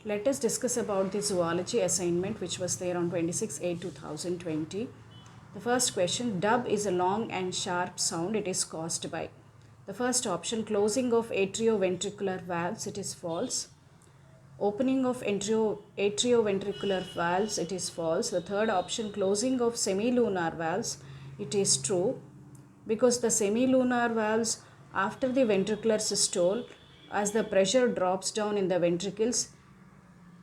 Let us discuss about the zoology assignment which was there on 26/8/2020. The first question, dub is a long and sharp sound. It is caused by. The first option, closing of atrioventricular valves. It is false. Opening of atrioventricular valves. It is false. The third option, closing of semilunar valves. It is true because the semilunar valves after the ventricular systole, as the pressure drops down in the ventricles,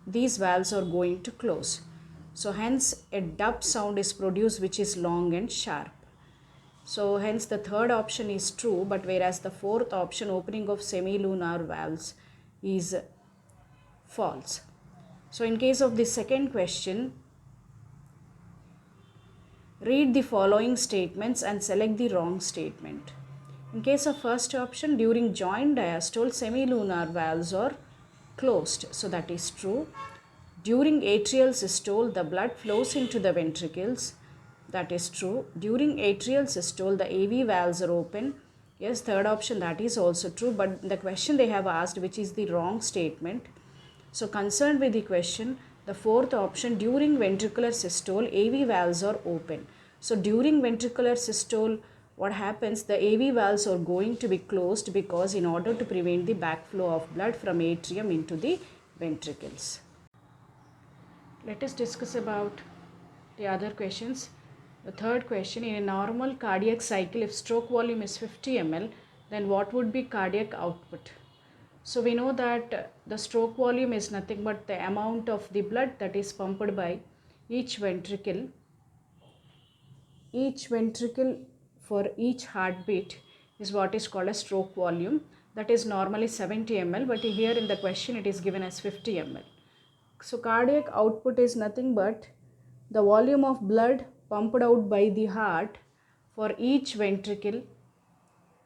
these valves are going to close. So hence a dub sound is produced which is long and sharp. So hence the third option is true, but whereas the fourth option, opening of semilunar valves, is false. So in case of the second question, read the following statements and select the wrong statement. In case of first option, during joint diastole, semilunar valves are closed. So that is true. During atrial systole, the blood flows into the ventricles. That is true. During atrial systole, the AV valves are open. Yes, third option, that is also true. But the question they have asked, which is the wrong statement. So concerned with the question, the fourth option, during ventricular systole, AV valves are open. So during ventricular systole, what happens? The AV valves are going to be closed because in order to prevent the backflow of blood from atrium into the ventricles. Let us discuss about the other questions. The third question, in a normal cardiac cycle, if stroke volume is 50 ml, then what would be cardiac output? So we know that the stroke volume is nothing but the amount of the blood that is pumped by each ventricle. Each ventricle for each heartbeat is what is called a stroke volume. That is normally 70 ml, but here in the question it is given as 50 ml. So cardiac output is nothing but the volume of blood pumped out by the heart for each ventricle,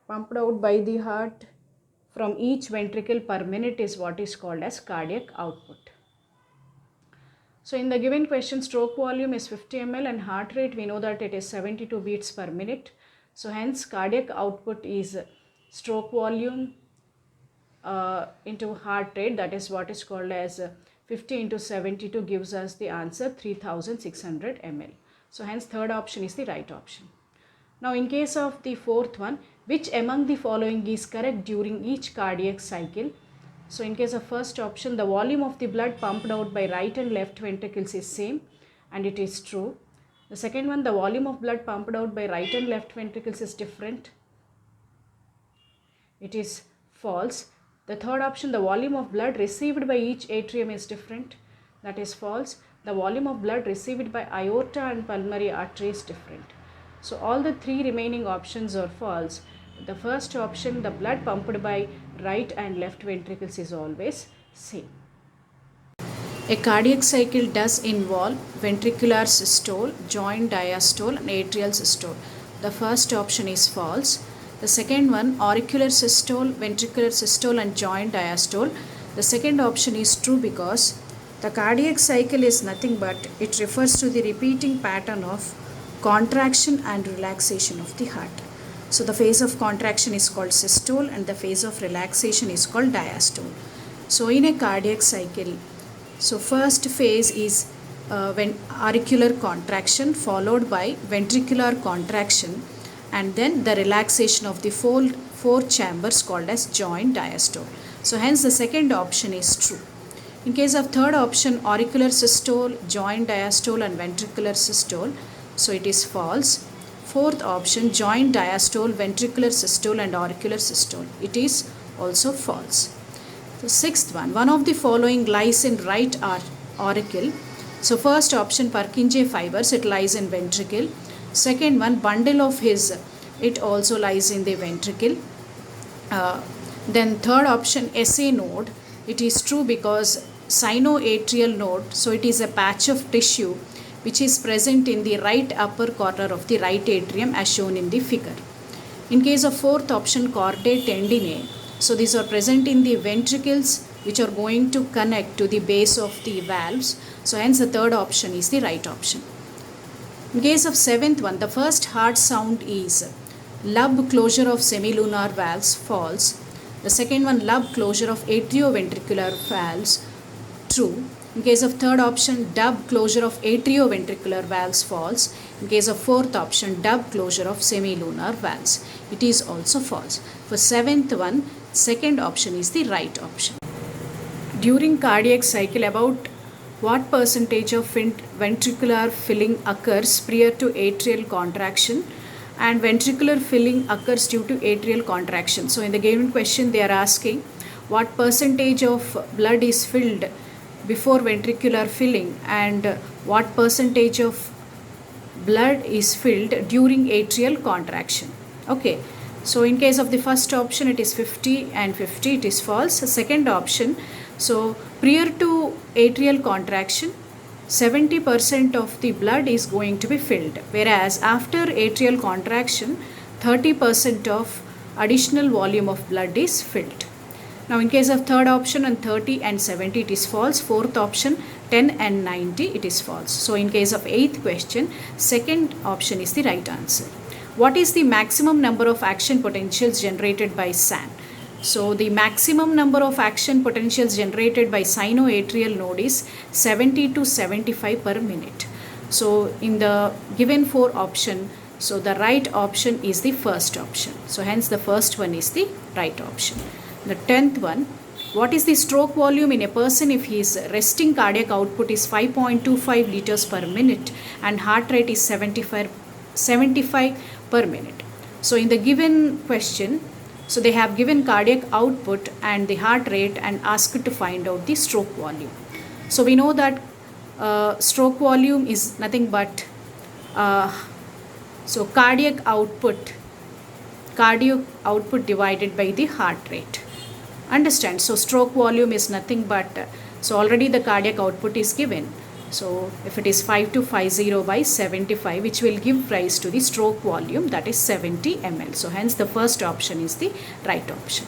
pumped out by the heart from each ventricle per minute is what is called as cardiac output. So in the given question, stroke volume is 50 ml and heart rate we know that it is 72 beats per minute. So hence cardiac output is stroke volume into heart rate, that is what is called as 50 into 72 gives us the answer 3600 ml. So hence third option is the right option. Now in case of the fourth one, which among the following is correct during each cardiac cycle? So in case of first option, the volume of the blood pumped out by right and left ventricles is same, and it is true. The second one, the volume of blood pumped out by right and left ventricles is different. It is false. The third option, the volume of blood received by each atrium is different. That is false. The volume of blood received by aorta and pulmonary artery is different. So all the three remaining options are false. The first option, the blood pumped by right and left ventricles is always same. A cardiac cycle does involve ventricular systole, joint diastole and atrial systole. The first option is false. The second one, auricular systole, ventricular systole and joint diastole. The second option is true because the cardiac cycle is nothing but it refers to the repeating pattern of contraction and relaxation of the heart. So the phase of contraction is called systole and the phase of relaxation is called diastole. So in a cardiac cycle, so first phase is auricular contraction followed by ventricular contraction and then the relaxation of the four chambers called as joint diastole. So hence the second option is true. In case of third option, auricular systole, joint diastole and ventricular systole, so it is false. Fourth option, joint diastole, ventricular systole and auricular systole, it is also false. The sixth one of the following lies in right auricle. So first option, Purkinje fibers, it lies in ventricle. Second one, bundle of His, it also lies in the ventricle. Then third option, SA node, it is true because sinoatrial node, so it is a patch of tissue which is present in the right upper corner of the right atrium as shown in the figure. In case of fourth option, chordae tendineae, so these are present in the ventricles which are going to connect to the base of the valves. So hence the third option is the right option. In case of seventh one, the first heart sound is lub closure of semilunar valves, false. The second one, lub closure of atrioventricular valves, true. In case of third option, dub closure of atrioventricular valves, false. In case of fourth option, dub closure of semilunar valves, it is also false. For seventh one, second option is the right option. During cardiac cycle, about what percentage of ventricular filling occurs prior to atrial contraction, and ventricular filling occurs due to atrial contraction? So in the given question they are asking what percentage of blood is filled before ventricular filling and what percentage of blood is filled during atrial contraction. Okay, so in case of the first option it is 50 and 50, it is false. Second option, so prior to atrial contraction 70% of the blood is going to be filled, whereas after atrial contraction 30% of additional volume of blood is filled. Now in case of third option and 30 and 70, it is false. Fourth option 10 and 90, it is false. So in case of eighth question, second option is the right answer. What is the maximum number of action potentials generated by SAN? So the maximum number of action potentials generated by sinoatrial node is 70 to 75 per minute. So in the given four option, so the right option is the first option. So hence the first one is the right option. The 10th one, what is the stroke volume in a person if his resting cardiac output is 5.25 liters per minute and heart rate is 75 per minute? So in the given question, so they have given cardiac output and the heart rate and asked to find out the stroke volume. So we know that stroke volume is nothing but cardiac output divided by the heart rate. Understand? So stroke volume is nothing but so already the cardiac output is given. So if it is 5250 by 75, which will give rise to the stroke volume, that is 70 ml. So hence the first option is the right option.